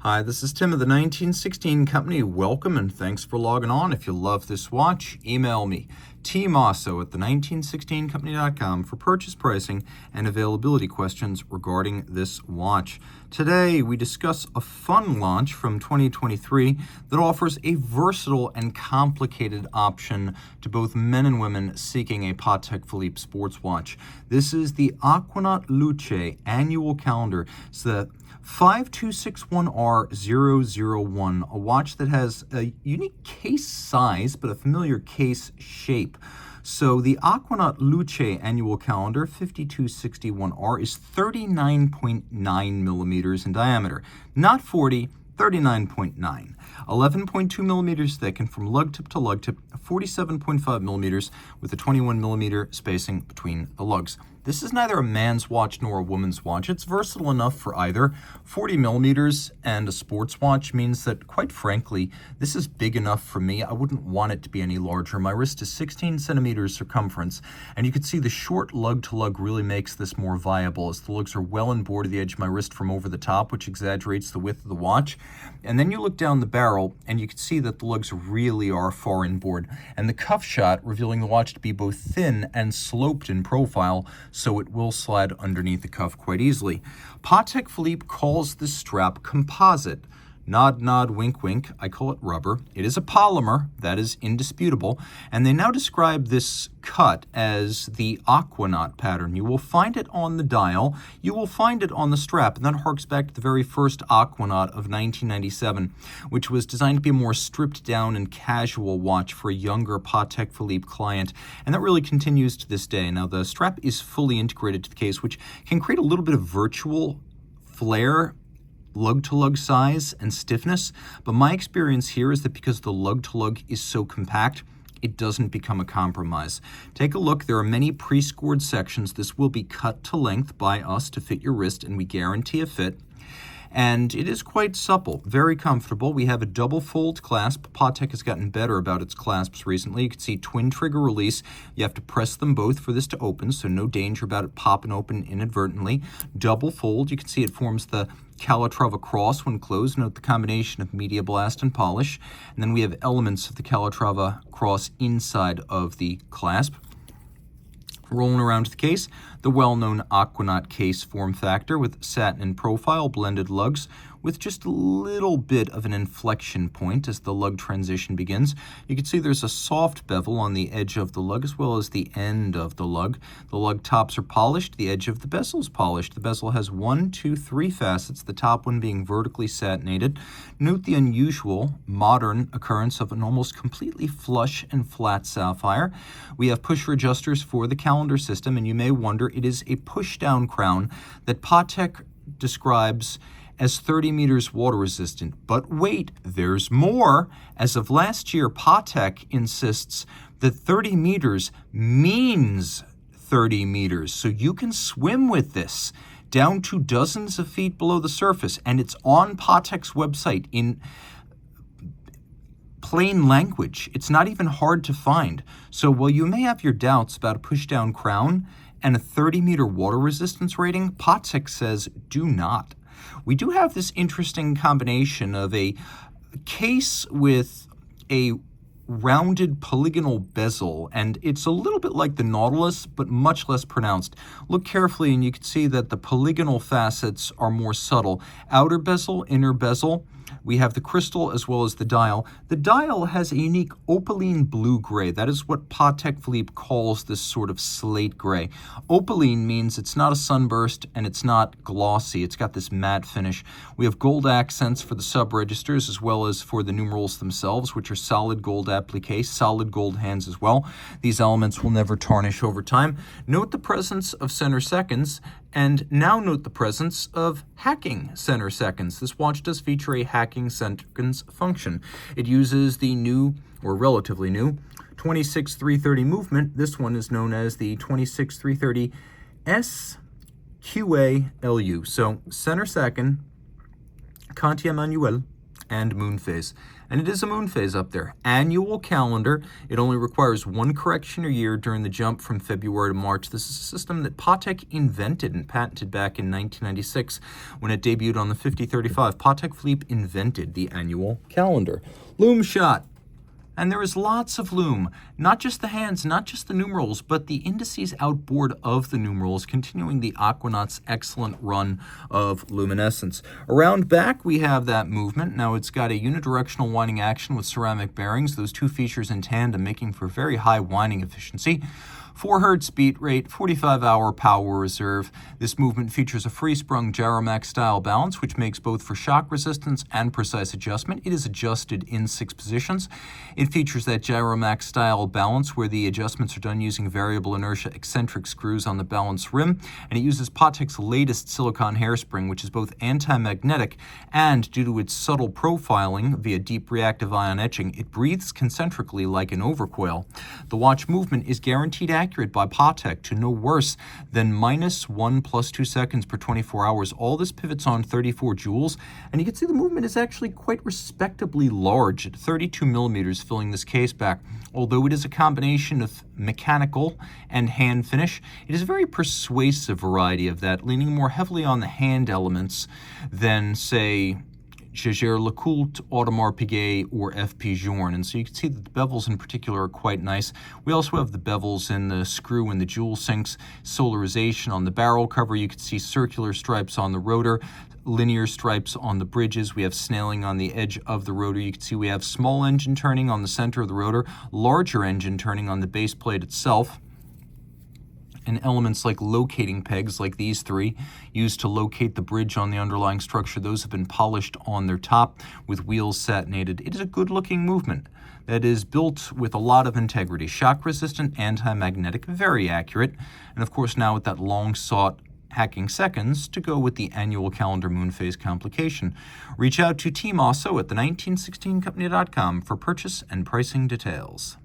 Hi, this is Tim of the 1916 Company. Welcome and thanks for logging on. If you love this watch, email me, Team Mosso at the1916company.com for purchase pricing and availability questions regarding this watch. Today, we discuss a fun launch from 2023 that offers a versatile and complicated option to both men and women seeking a Patek Philippe sports watch. This is the Aquanaut Luce annual calendar. It's the 5261R-001, a watch that has a unique case size but a familiar case shape. So the Aquanaut Luce annual calendar 5261R is 39.9 millimeters in diameter, not 40, 39.9. 11.2 millimeters thick, and from lug tip to lug tip, 47.5 millimeters with a 21 millimeter spacing between the lugs. This is neither a man's watch nor a woman's watch. It's versatile enough for either. 40 millimeters and a sports watch means that, quite frankly, this is big enough for me. I wouldn't want it to be any larger. My wrist is 16 centimeters circumference, and you can see the short lug-to-lug really makes this more viable, as the lugs are well inboard to the edge of my wrist from over the top, which exaggerates the width of the watch. And then you look down the barrel, and you can see that the lugs really are far inboard, and the cuff shot revealing the watch to be both thin and sloped in profile, so it will slide underneath the cuff quite easily. Patek Philippe calls this strap composite. Nod, nod, wink, wink. I call it rubber. It is a polymer, that is indisputable, and they now describe this cut as the Aquanaut pattern. You will find it on the dial, you will find it on the strap, and that harks back to the very first Aquanaut of 1997, which was designed to be a more stripped down and casual watch for a younger Patek Philippe client, and that really continues to this day. Now, the strap is fully integrated to the case, which can create a little bit of virtual flare, lug-to-lug size and stiffness, but my experience here is that because the lug-to-lug is so compact, it doesn't become a compromise. Take a look. There are many pre-scored sections. This will be cut to length by us to fit your wrist, and we guarantee a fit. And it is quite supple, very comfortable. We have a double fold clasp. Patek has gotten better about its clasps recently. You can see twin trigger release. You have to press them both for this to open, so no danger about it popping open inadvertently. Double fold. You can see it forms the Calatrava cross when closed. Note the combination of media blast and polish. And then we have elements of the Calatrava cross inside of the clasp. Rolling around the case, the well-known Aquanaut case form factor with satin and profile blended lugs with just a little bit of an inflection point as the lug transition begins. You can see there's a soft bevel on the edge of the lug as well as the end of the lug. The lug tops are polished, the edge of the bezel is polished. The bezel has 1, 2, 3 facets, the top one being vertically satinated. Note the unusual modern occurrence of an almost completely flush and flat sapphire. We have pusher adjusters for the calendar system, and you may wonder, it is a push-down crown that Patek describes as 30 meters water resistant. But wait, there's more. As of last year, Patek insists that 30 meters means 30 meters. So you can swim with this down to dozens of feet below the surface, and it's on Patek's website in plain language. It's not even hard to find. So while you may have your doubts about a push-down crown and a 30-meter water resistance rating, Patek says do not. We do have this interesting combination of a case with a rounded polygonal bezel, and it's a little bit like the Nautilus, but much less pronounced. Look carefully and you can see that the polygonal facets are more subtle. Outer bezel, inner bezel. We have the crystal as well as the dial. The dial has a unique opaline blue-gray. That is what Patek Philippe calls this sort of slate gray. Opaline means it's not a sunburst and it's not glossy. It's got this matte finish. We have gold accents for the sub-registers as well as for the numerals themselves, which are solid gold applique, solid gold hands as well. These elements will never tarnish over time. Note the presence of center seconds, and now note the presence of hacking center seconds. This watch does feature a hacking seconds function. It uses the new, or relatively new, 26330 movement. This one is known as the 26330 SQALU. So center second, Cantia manuel, and moonphase. And it is a moonphase up there. Annual calendar. It only requires one correction a year during the jump from February to March. This is a system that Patek invented and patented back in 1996 when it debuted on the 5035. Patek Philippe invented the annual calendar. Lume shot. And there is lots of lume, not just the hands, not just the numerals, but the indices outboard of the numerals, continuing the Aquanaut's excellent run of luminescence. Around back, we have that movement. Now, it's got a unidirectional winding action with ceramic bearings, those two features in tandem, making for very high winding efficiency. 4 Hz beat rate, 45-hour power reserve. This movement features a free-sprung gyromax style balance, which makes both for shock resistance and precise adjustment. It is adjusted in 6 positions. It features that gyromax style balance where the adjustments are done using variable inertia eccentric screws on the balance rim, and it uses Patek's latest silicone hairspring, which is both anti-magnetic and, due to its subtle profiling via deep reactive ion etching, it breathes concentrically like an overcoil. The watch movement is guaranteed accurate by Patek to no worse than -1 + 2 seconds per 24 hours. All this pivots on 34 joules, and you can see the movement is actually quite respectably large at 32 millimeters, filling this case back. Although it is a combination of mechanical and hand finish, it is a very persuasive variety of that, leaning more heavily on the hand elements than, say, Jaeger-LeCoultre, Audemars Piguet, or F.P. Journe. And so you can see that the bevels in particular are quite nice. We also have the bevels in the screw and the jewel sinks, solarization on the barrel cover. You can see circular stripes on the rotor, linear stripes on the bridges. We have snailing on the edge of the rotor. You can see we have small engine turning on the center of the rotor, larger engine turning on the base plate itself, and elements like locating pegs, like these 3, used to locate the bridge on the underlying structure. Those have been polished on their top with wheels satinated. It is a good-looking movement that is built with a lot of integrity. Shock-resistant, anti-magnetic, very accurate, and of course now with that long-sought hacking seconds to go with the annual calendar moonphase complication. Reach out to Team Mosso at the 1916company.com for purchase and pricing details.